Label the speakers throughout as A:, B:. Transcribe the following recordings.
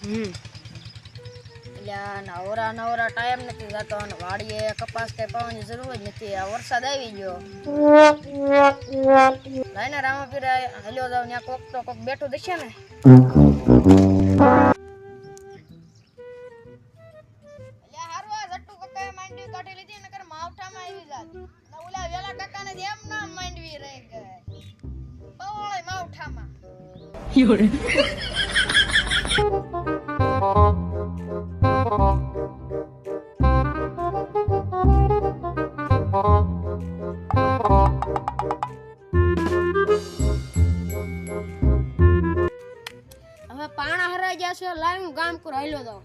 A: એટલે નવરા ટાઈમ નથી જતો અને વાડીએ કપાસ કઈ પાવાની જરૂર જ નથી. આ વરસાદ આવી ગયો લઈને રામાપીરા હલ્યો જાવ ત્યાં કોક તો કોક બેઠું દેશે ને. કાઢી લીધી નકર માવઠામાં આવી જાત. ઓલા વેલા કાકાને એમ ના માંડવી રહી ગઈ ઓળે માવઠામાં. હવે પાણા હરાઈ ગયા છે. લાવ હું ગામ પર હાલ્યો જાઉં.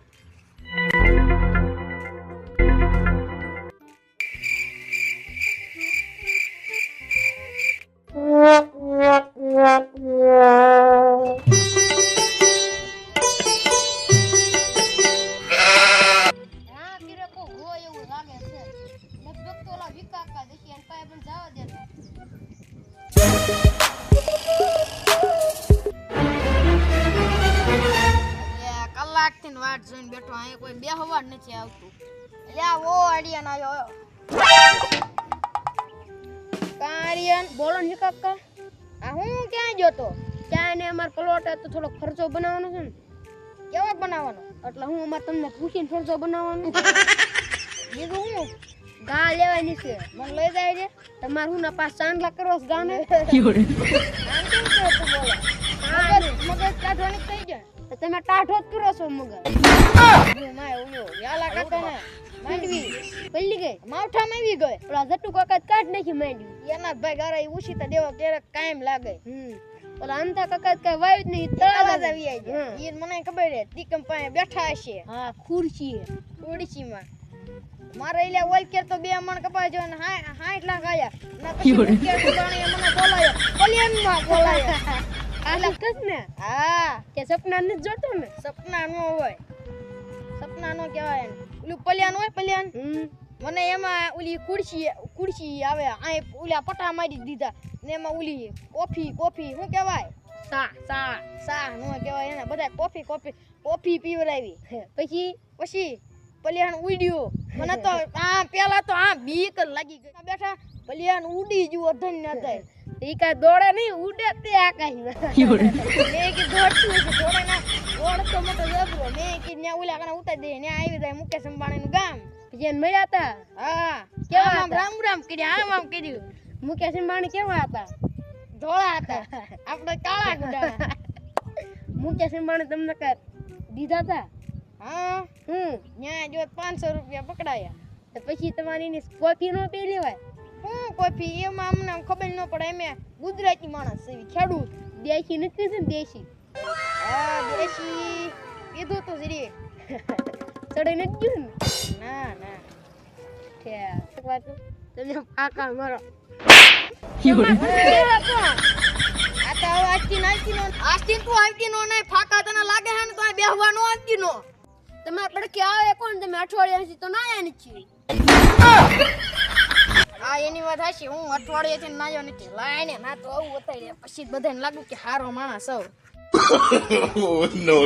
A: કલાકથી વાટ જોઈને બેઠો અહીં કોઈ બેહવા જ નથી આવતું. એટલે ઓ આડિયન આવ્યો. કારિયન બોલો ને કાકા. આ હું ક્યાં ગયો? ક્યાં ને અમાર પ્લોટ તો થોડો ખર્ચો બનાવવાનો છે ને. કેવો બનાવવાનો? એટલે હું અમાર તમને પૂછીને ખર્ચો બનાવવાનો. બીજું હું ગા લેવાની છે. મને લઈ જાય છે. તમાર હું ના પાસ ચાંદલા કરો છો ગાને. આમ કેમ છો તું બોલો? મગજ કાઢવાની થઈ જાય. તમે ટાઢો જ કરો છો મગજ. માય ઓયો યાલા કાકાને માંડવી પલ્લી ગઈ માવઠામાં આવી ગઈ. ઓલા જટ્ટુ કાકા કાઢ નાખી માંડવી. એના ભાઈ ગારા ઉછીતા દેવા ક્યારેક કાયમ લાગે. ઓલા અંતા કાકા કઈ વાયુ જ નહીં તળાવ જ આવી જાય. ઈ મને ખબર છે. તીકમ પાસે બેઠા હશે. હા ખુરશીમાં મારે એલા ઓલ કેર તો 2 મણ કપાય જો ને 60 લાખ આયા. ના પછી કેર પાણી મને બોલાયો. કલ્યાણમાં બોલાયો. આલા કસ ને હા કે સપના ન જોતો ને. સપના નો હોય. સપના નો કહેવાય. ઓલું પલ્યાન હોય પલ્યાન. મને એમાં ઓલી ખુરશી આવે. આ ઓલા પટા મારી દીધા ને એમાં ઓલી કોફી શું કહેવાય? સા નો કહેવાય. એને બધા કોફી પીવડાવી. પછી પલ્યાન ઉડ્યો. મને તો પેલા તો બીક લાગી ગઈ. બેઠા પલ્યાન ઉડી ગયું અધન ન થાય. ઈ કા દોડે નહીં ઉડે તે આકાશમાં. મેં કે દોડતું છે દોડે ના દોડ તો મોટો જબરો. મેં કે ન્યા ઓલા કને ઉતારી દે. ન્યા આવી જાય મુકેશ અંબાણીનું ગામ. જેન મળ્યા હતા. હા કેવા આમ રામ કર્યા આમ કર્યું. મુકેશ અંબાણી કેવા હતા? ધોળા હતા. આપણે કાળા ગુડા. મુકેશ અંબાણી તમને કર દીધા હતા? હા ન્યા જો 500 રૂપિયા પકડાયા. તો પછી તમારી ની કોફી નો પી લેવાય. હું કોફી એમાં અમને ખબર ન પડે. અમે ગુજરાતી માણસ છે. ખેડૂત દેશી નથી ને દેશી. હા દેશી પીધું તો જરી ચડે નથી ગયું ને. ના ઠીક વાત તમે પાકા મારો. આ તો આજથી તું આવતી નો નહીં. ફાકા તને લાગે છે ને તો બેહવા નો આવતી નો. તમે આપણે કે આવે કોણ? તમે અઠવાડિયાથી તો ના આયા નથી. હા એની વાત હાચી. હું અઠવાડિયાથી નાયો નથી. લાઈને ના તો આવું બતાવી પછી બધાને લાગુ કે હારો માણસ સૌ.
B: No.